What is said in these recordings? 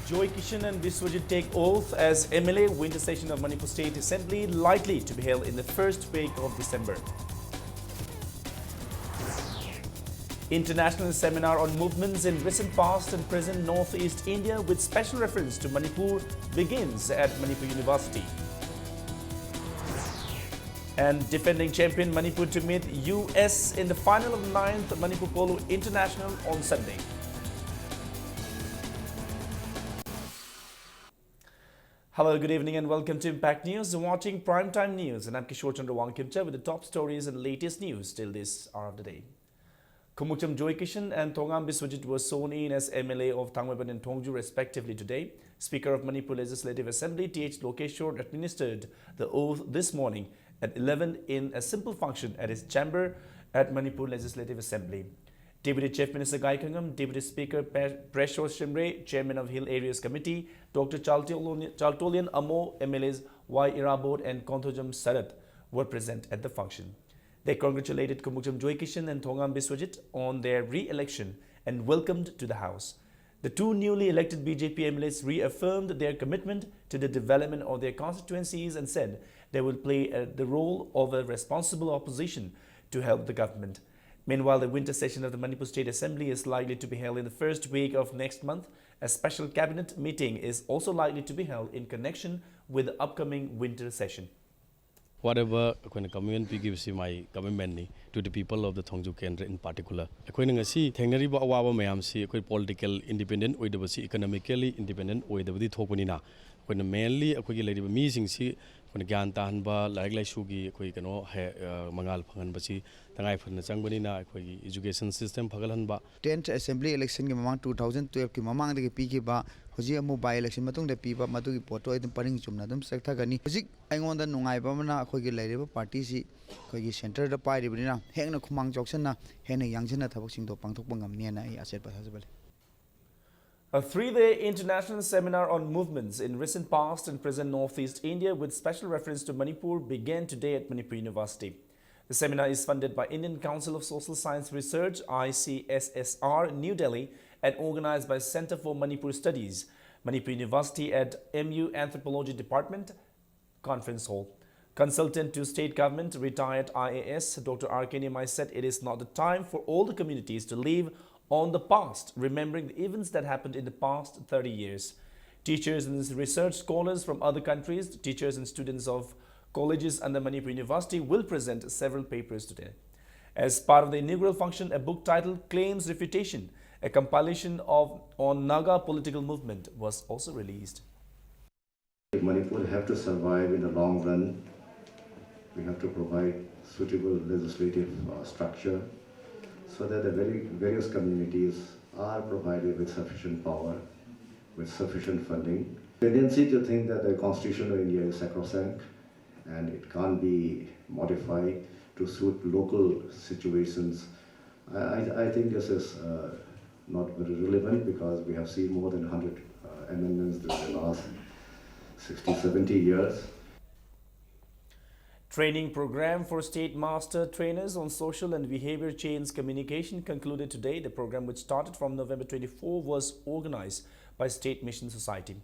Joy Kishan and Biswajit take oath as MLA. Winter session of Manipur State Assembly likely to be held in the first week of December. International seminar on movements in recent past and present Northeast India with special reference to Manipur begins at Manipur University. And defending champion Manipur to meet US in the final of the 9th Manipur Polo International on Sunday. Hello, good evening and welcome to Impact News. You're watching Primetime News and I'm Kishore Chandra Wangkimcha with the top stories and latest news till this hour of the day. Khummucham Joy Kishan and Thongam Biswajit were sworn in as MLA of Thangmaiban and Thongju respectively today. Speaker of Manipur Legislative Assembly T.H. Lokeshwar administered the oath this morning at 11 in a simple function at his chamber at Manipur Legislative Assembly. Deputy Chief Minister Gai Khangam, Deputy Speaker Preshwar Shimre, Chairman of Hill Areas Committee, Dr. Chaltolian Amo, MLAs Y. Irabod and Konthojam Sarat were present at the function. They congratulated Khummucham Joy Kishan and Thongam Biswajit on their re-election and welcomed to the House. The two newly elected BJP MLAs reaffirmed their commitment to the development of their constituencies and said they will play the role of a responsible opposition to help the government. Meanwhile, the winter session of the Manipur State Assembly is likely to be held in the first week of next month. A special cabinet meeting is also likely to be held in connection with the upcoming winter session. Whatever community gives my government to the people of the Thongju Kendra in particular. According to see, Thangnariba Awa Mayam see political independent or the economically independent or the Tokunina. When mainly a quick lady meeting see when Ganta Hanba, like Shugi, Mangal Panganbasi, Tangai from the Sanguina, education system, Pagalanba. 10th Assembly election Mamang 2012 Mamang the Pikiba, Hosea mobile election Matung the Pipa Matu Poto and Paring Jumnadum Sectagani. Zik, I want the Nungai Bamana, Kogi Lady Party, Kogi Center the Party, Hena Kumang Joksana, Hena Yangsana Taboxing to Pantopangam Niana, I said possible. A three-day international seminar on movements in recent past and present Northeast India with special reference to Manipur began today at Manipur University. The seminar is funded by Indian Council of Social Science Research, ICSSR, New Delhi, and organized by Center for Manipur Studies, Manipur University at MU Anthropology Department, Conference Hall. Consultant to State Government, retired IAS, Dr. R.K. Nimai said it is not the time for all the communities to live on the past, remembering the events that happened in the past 30 years. Teachers and research scholars from other countries, teachers and students of colleges under Manipur University will present several papers today. As part of the inaugural function, a book titled Claims Refutation, a compilation on Naga political movement was also released. Manipur have to survive in the long run. We have to provide suitable legislative structure so that the various communities are provided with sufficient power, with sufficient funding. Tendency to think that the Constitution of India is sacrosanct and it can't be modified to suit local situations. I think this is not very relevant because we have seen more than 100 amendments during the last 60, 70 years. Training program for state master trainers on social and behavior change communication concluded today. The program, which started from November 24, was organized by State Mission Society.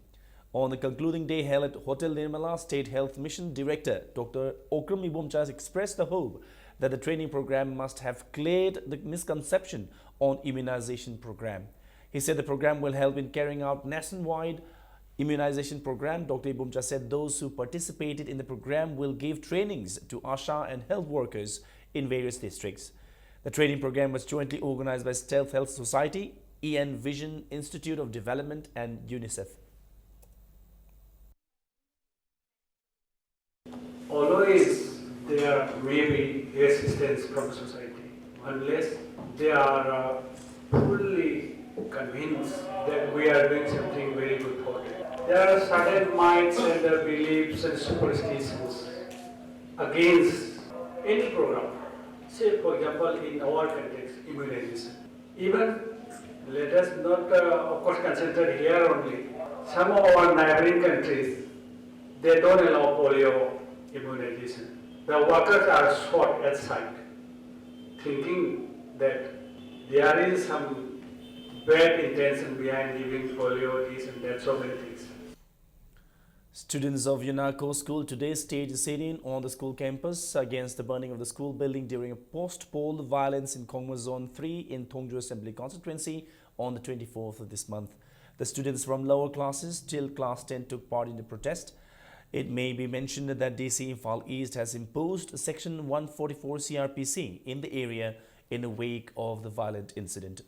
On the concluding day held at Hotel Nirmala, State Health Mission Director Dr. Okram Ibomcha expressed the hope that the training program must have cleared the misconception on immunization program. He said the program will help in carrying out nationwide immunization program. Dr. Ibomcha said those who participated in the program will give trainings to ASHA and health workers in various districts. The training program was jointly organized by Stealth Health Society, EN Vision Institute of Development and UNICEF. Always there may be resistance from society unless they are fully convinced that we are doing something very good for them. There are certain minds and beliefs and superstitions against any program. Say, for example, in our context, immunization. Even let us not, of course, concentrate here only. Some of our neighboring countries, they don't allow polio immunization. The workers are shot at sight, thinking that there is some bad intention behind giving polio, this and that, so many things. Students of UNACO School today staged a sit-in on the school campus against the burning of the school building during a post-poll violence in Kongma Zone 3 in Thongju Assembly constituency on the 24th of this month. The students from lower classes till class 10 took part in the protest. It may be mentioned that DC Imphal East has imposed Section 144 CRPC in the area in the wake of the violent incident.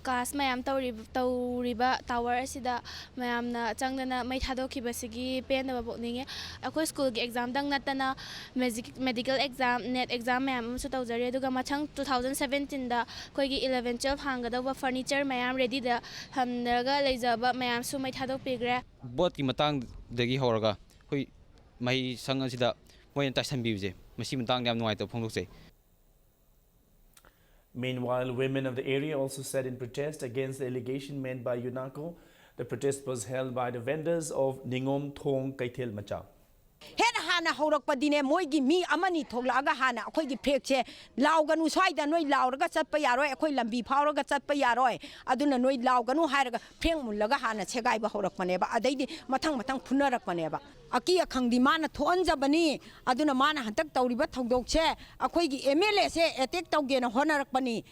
Class mayam tauriba tower asida mayam na changdana mai thadokibasigi pen na bokninge akoi school gi exam dang natana medical exam net exam mayam su tawjari aduga mathang 2017 da koi gi 11 12 hangada furniture mayam ready da hamnaga leijaba mayam su mai thadok pigre bot ki matang dagi horaga koi mai sang asida moyen tasan biuje masi matang yam nuai to phongdok Meanwhile, women of the area also said in protest against the allegation made by UNACO. The protest was held by the vendors of Ningom Thong Kaithel Macha. Hana Horakpadine, Moigi, me, Amani, Tolaga Hana, Kogi Pekche, Lauganu Side, no Lauraga Satpayaro, Koilambi, Power Satpayaro, Aduna no Lauganu Haraga, Peng Hana, Segaiba Horakmaneba, Adadi, Matang Punarapaneba. Akia Kangdimana Tonza Bani, Aduna Mana, Hantak Tauriba Togdoche, Akoigi Emile say, Etek Togen, Honorakbani.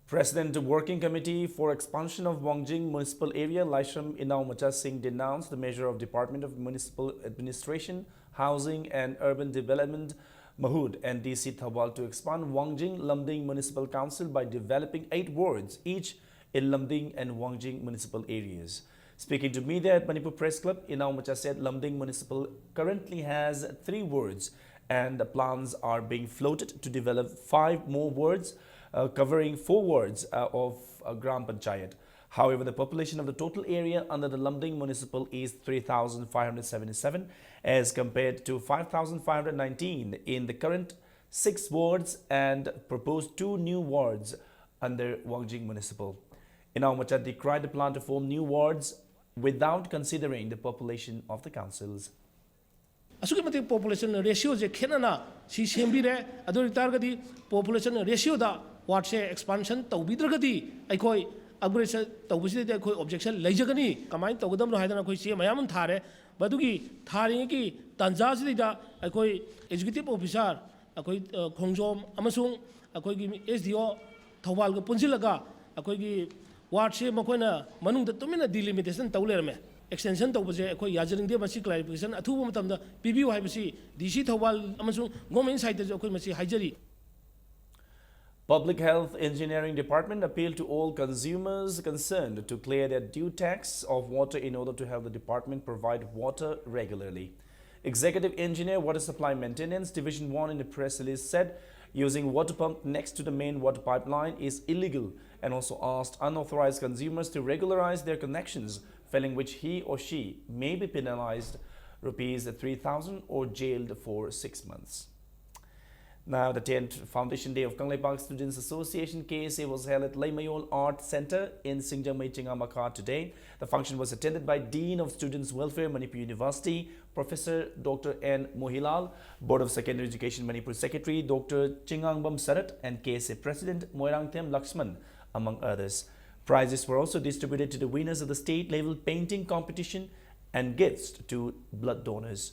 President of Working Committee for Expansion of Wangjing Municipal Area, Laishram Inau Macha Singh, denounced the measure of Department of Municipal Administration, Housing and Urban Development, Mahood and DC Thawal to expand Wangjing Lamding Municipal Council by developing 8 wards, each in Lamding and Wangjing municipal areas. Speaking to media at Manipur Press Club, Inau Macha said Lamding Municipal currently has 3 wards and the plans are being floated to develop 5 more wards, covering 4 wards of Gram Panchayat. However, the population of the total area under the Lamding Municipal is 3,577 as compared to 5,519 in the current 6 wards and proposed 2 new wards under Wangjing Municipal. Inau Macha decried the plan to form new wards without considering the population of the councils. Asuki population ratio je khenana si sembire adu targadi population ratio da ward se expansion tawbidragadi aikoi upgrade tawbisi de koi objection leijagani kamai tawgadam no haidana koi si mayam thare badugi thari ki tanja si da aikoi executive officer akoi khongjom amasung akoi gi SDO thawal ga punjilaga akoi gi ward se makoina manung da tumina delimitation tawlerme extension tawbase akoi yajaring de masi clarification athuba matamda PBU haibasi DC thawal amasung government side da akoi masi haijari. Public Health Engineering Department appealed to all consumers concerned to clear their due tax of water in order to have the department provide water regularly. Executive Engineer Water Supply Maintenance Division 1 in the press release said using water pump next to the main water pipeline is illegal and also asked unauthorized consumers to regularize their connections, failing which he or she may be penalized rupees 3,000 or jailed for 6 months. Now, the 10th Foundation Day of Kanglei Park Students Association KSA was held at Laimayol Art Center in Singjamai Chingamakar today. The function was attended by Dean of Students Welfare, Manipur University, Professor Dr. N. Mohilal, Board of Secondary Education Manipur Secretary Dr. Chingangbam Sarat, and KSA President Moirangthem Lakshman, among others. Prizes were also distributed to the winners of the state-level painting competition and gifts to blood donors.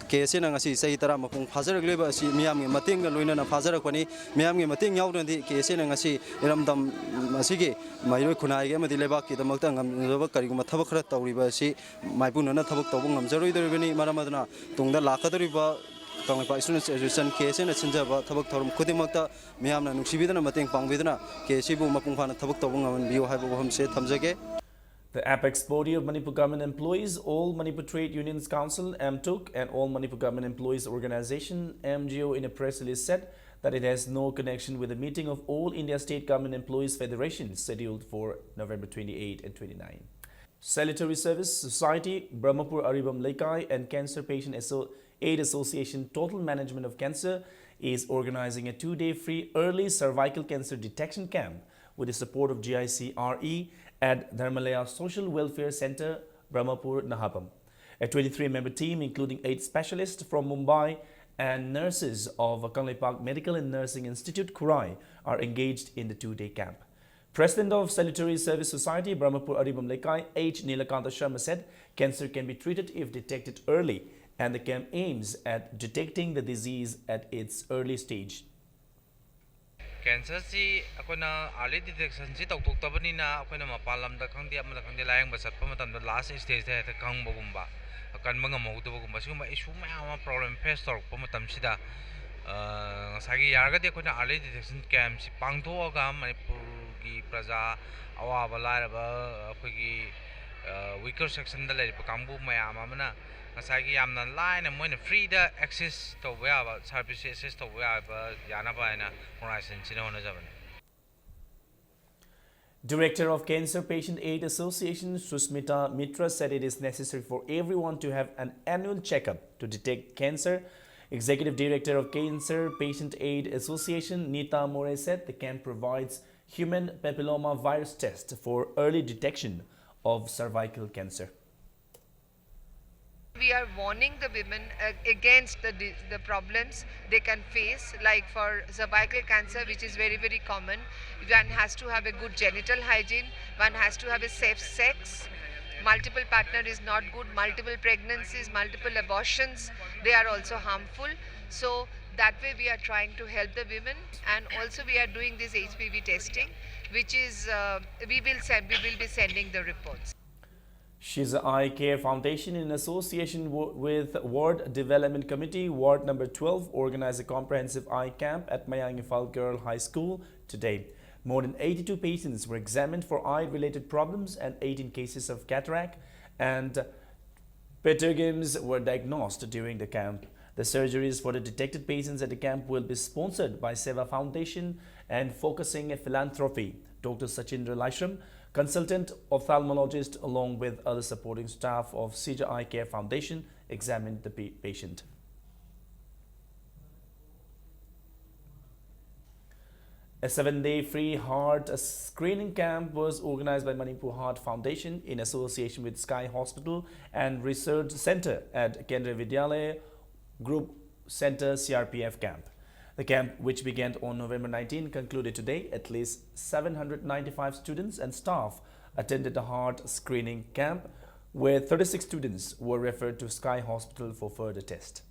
KSA nang asi say tara mapung fajar gleba asi miyam ngi mating ga loina na fajar ko ni miyam ngi mating yaw di KSA nang asi iramdam asigi mairoi khunai ge madi leba ki damak ta ngam loba kari guma thabak khara tawriba asi maipun na thabak tawbung ngam jaroi doribani maramadna tungda lakadoriba Kanglei Park Students Association KSA na chinjaba thabak thorum khudimakta miyam na nuksibidana mating pangbidana KSA bu mapung phana thabak tawbung ngam biyo haibu hamse thamjage. The apex body of Manipur Government Employees, All Manipur Trade Unions Council (MTUC) and All Manipur Government Employees Organization (MGO) in a press release said that it has no connection with the meeting of All India State Government Employees Federation scheduled for November 28 and 29. Salutary Service Society, Brahmapur Aribam Laikai and Cancer Patient Aid Association Total Management of Cancer is organizing a 2-day free early cervical cancer detection camp with the support of GICRE at Dharmalaya Social Welfare Center, Brahmapur, Nahapam. A 23-member team, including 8 specialists from Mumbai and nurses of Kanglei Park Medical and Nursing Institute, Kurai, are engaged in the 2-day camp. President of Sanitary Service Society, Brahmapur Aribam Lekai, H. Nilakanta Sharma said cancer can be treated if detected early, and the camp aims at detecting the disease at its early stage. Cancer si akoina early detection si tawtoktabani akoina mapalam da khangdi amada khangdi layang basat pamatam da last stage da ta khangbagumba kanba ngamogdubagumba siguma issue mayam problem face torok pamatam sida sagi yarga de akoina early detection camp si pangthoga manipur gi praja awaba lairaba akoigi weaker section da lay kangbu mayam amana sagi yamna line moina free da access to weba service access to weba yana baina horizon sinona jaban. Director of Cancer Patient Aid Association, Susmita Mitra, said it is necessary for everyone to have an annual checkup to detect cancer. Executive Director of Cancer Patient Aid Association, Nita More, said the camp provides human papilloma virus test for early detection of cervical cancer. We are warning the women against the problems they can face, like for cervical cancer, which is very, very common. One has to have a good genital hygiene, one has to have a safe sex, multiple partner is not good, multiple pregnancies, multiple abortions, they are also harmful. So that way we are trying to help the women, and also we are doing this HPV testing, which is, we will be sending the reports. Shiza Eye Care Foundation, in association with Ward Development Committee, Ward number 12, organized a comprehensive eye camp at Mayangifal Girl High School today. More than 82 patients were examined for eye-related problems, and 18 cases of cataract and pterygiums were diagnosed during the camp. The surgeries for the detected patients at the camp will be sponsored by Seva Foundation and Focusing Philanthropy. Dr. Sachindra Laishram, consultant ophthalmologist, along with other supporting staff of Shiza Eye Care Foundation, examined the patient. A 7-day free heart screening camp was organized by Manipur Heart Foundation in association with Sky Hospital and Research Center at Kendra Vidyalaya Group Center CRPF camp. The camp, which began on November 19, concluded today. At least 795 students and staff attended the heart screening camp, where 36 students were referred to Sky Hospital for further tests.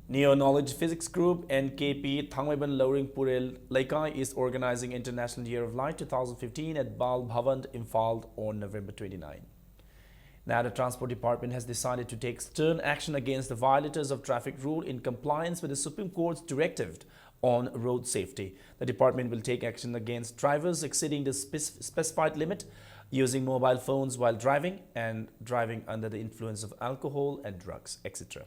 Neo Knowledge Physics Group NKP Thangweban Lowering Purel Laikai is organizing International Year of Light 2015 at Bal Bhavan, Imphal on November 29. Now, the Transport Department has decided to take stern action against the violators of traffic rule in compliance with the Supreme Court's directive on road safety. The department will take action against drivers exceeding the specified limit, using mobile phones while driving, and driving under the influence of alcohol and drugs, etc.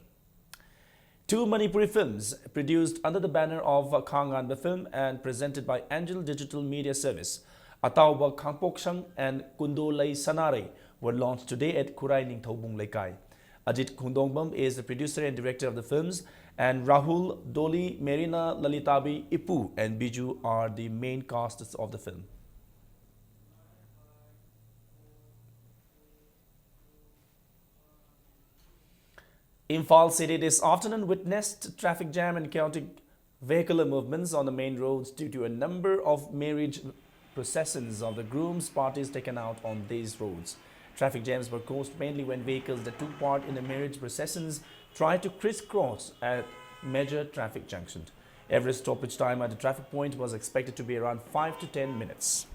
Two Manipuri films produced under the banner of Khanganba Film and presented by Angel Digital Media Service, Atauba Khangpokshang and Kundolai Sanare, were launched today at Kurai Ningthobung Laikai. Ajit Khundongbam is the producer and director of the films, and Rahul, Doli, Merina, Lalitabi, Ipu and Biju are the main casts of the film. Imphal City this afternoon witnessed traffic jam and chaotic vehicular movements on the main roads due to a number of marriage processions of the groom's parties taken out on these roads. Traffic jams were caused mainly when vehicles that took part in the marriage processions tried to crisscross at major traffic junctions. Average stoppage time at the traffic point was expected to be around 5 to 10 minutes.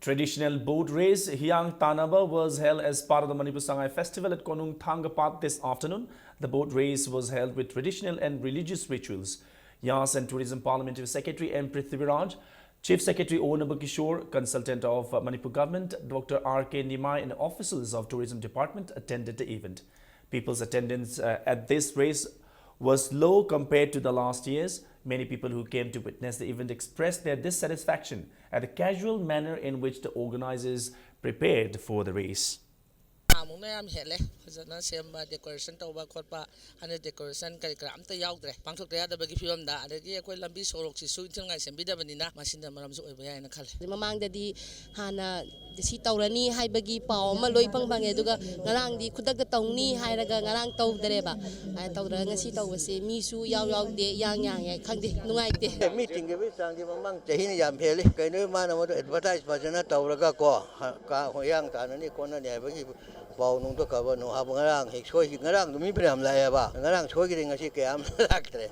Traditional boat race Hyang Tanaba was held as part of the Manipur Sangai Festival at Konung Thangapat this afternoon. The boat race was held with traditional and religious rituals. Yas and Tourism Parliamentary Secretary M. Prithviraj, Chief Secretary O. Nabakishore, Consultant of Manipur Government Dr. R.K. Nimai and officials of Tourism Department attended the event. People's attendance at this race was low compared to the last years. Many people who came to witness the event expressed their dissatisfaction at the casual manner in which the organizers prepared for the race. ꯐꯖꯅ ꯁꯦꯝꯕ decoration ꯇꯧꯕ ꯈꯣꯠꯄ ꯍꯥꯟꯅ decoration ꯀꯔꯤ ꯀꯔꯥ ꯑꯝꯇ ꯌꯥꯎꯗ꯭ꯔꯦ ꯄꯥꯡꯊꯣꯛꯇ ꯌꯥꯗꯕꯒꯤ ꯐꯤꯕꯝꯗ ꯑꯗꯒꯤ ꯑꯩꯈꯣꯏ ꯂꯝꯕꯤ ꯁꯣꯔꯣꯛꯁꯤꯁꯨ ꯏꯟꯊꯤꯅꯨꯡꯉꯥꯏ ꯁꯦꯝꯕꯤꯗꯕꯅꯤꯅ ꯃꯁꯤꯅ ꯃꯔꯝꯁꯨ ꯑꯣꯏꯕ ꯌꯥꯏꯅ ꯈꯜꯂꯤ ꯃꯃꯥꯡꯗꯗꯤ ꯍꯥꯟꯅ ꯁꯤ ꯇꯧꯔꯅꯤ ꯍꯥꯏꯕꯒꯤ ꯄꯥꯎ ꯑꯃ ꯂꯣꯏ ꯐꯪꯉꯦ ꯑꯗꯨꯒ ꯉꯔꯥꯡꯗꯤ ꯈꯨꯗꯛꯇ ꯇꯧꯅꯤ ꯍꯥꯏꯔꯒ ꯉꯔꯥꯡ ꯇꯧꯗ꯭ꯔꯦꯕ ꯇꯧꯗ꯭ꯔꯒ ꯉꯁꯤ ꯇꯧꯕꯁꯦ ꯃꯤꯁꯨ ꯌꯥꯎꯗꯦ ꯌꯥꯡꯉꯦ ꯈꯪꯗꯦ ꯅꯨꯡꯉꯥꯏꯇꯦ ꯃꯤ ꯆꯤꯡꯒꯤꯕꯒꯤ ꯆꯥꯡꯗꯤ ꯃꯃꯥꯡ ꯆꯍꯤꯅ ꯌꯥꯝ ꯍꯦꯜꯂꯤ ꯀꯩꯅꯣ ꯃꯥꯅ ꯃꯗꯨ ꯑꯦꯗꯚꯔꯇꯥꯏꯁ ꯐꯖꯅ ꯇꯧꯔꯒ ꯀꯣ ꯍꯣꯌꯥꯡ ꯇꯥꯅꯅꯤ ꯈꯣꯠꯅꯅꯤ ꯍꯥꯏꯕꯒꯤ ꯄꯥꯎ ꯅꯨꯡꯗꯣ ꯀꯕꯅꯣ ꯍꯥꯏꯕ ꯉꯔꯥꯡ ꯍꯦꯛ ꯉꯔꯥꯡꯗꯣ ꯃꯤ ꯐꯅꯌꯥꯝ ꯂꯥꯛꯑꯦꯕ ꯉꯔꯥꯡ ꯁꯣꯏꯈꯤꯗꯦ ꯉꯁꯤ ꯀꯌꯥꯝ ꯂꯥꯛꯇ꯭ꯔꯦ.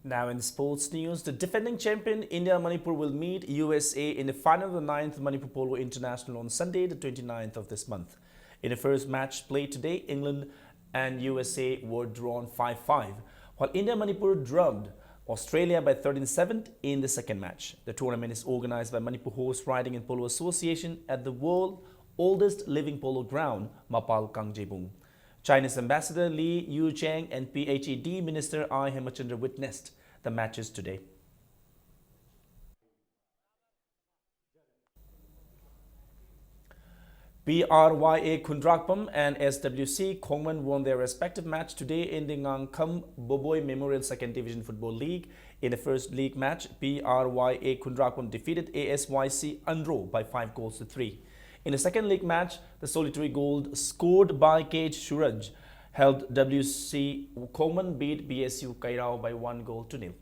Now in sports news, the defending champion India Manipur will meet USA in the final of the 9th Manipur Polo International on Sunday, the 29th of this month. In the first match played today, England and USA were drawn 5-5, while India Manipur drubbed Australia by 13-7 in the second match. The tournament is organized by Manipur Horse Riding and Polo Association at the world's oldest living polo ground, Mapal Kangjebung. Chinese Ambassador Li Yucheng and PHED Minister I. Hemachandra witnessed the matches today. PRYA Kundrakpam and SWC Khongman won their respective match today in the Ngangkham Boboi Memorial 2nd Division Football League. In the first league match, PRYA Kundrakpam defeated ASYC Andro by 5-3. In the second league match, the solitary goal scored by KH Suraj helped WC Khongman beat BSU Kairao by 1-0.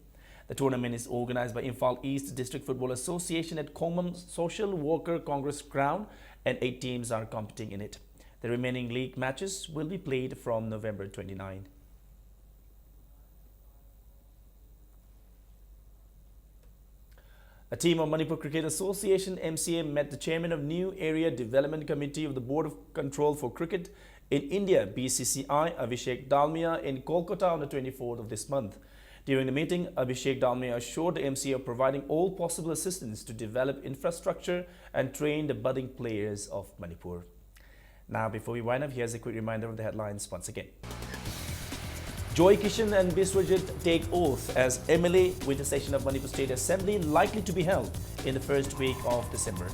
The tournament is organized by Imphal East District Football Association at Khongman Social Worker Congress Ground, and 8 teams are competing in it. The remaining league matches will be played from November 29. A team of Manipur Cricket Association MCA met the chairman of New Area Development Committee of the Board of Control for Cricket in India, BCCI, Abhishek Dalmia, in Kolkata on the 24th of this month. During the meeting, Abhishek Dalmia assured the MCA of providing all possible assistance to develop infrastructure and train the budding players of Manipur. Now, before we wind up, here's a quick reminder of the headlines once again. Joy Kishan and Biswajit take oath as MLA with the session of Manipur State Assembly likely to be held in the first week of December.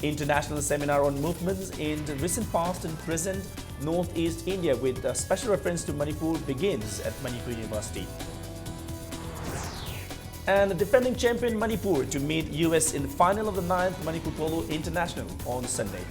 International seminar on movements in the recent past and present Northeast India with a special reference to Manipur begins at Manipur University. And the defending champion Manipur to meet US in the final of the 9th Manipur Polo International on Sunday.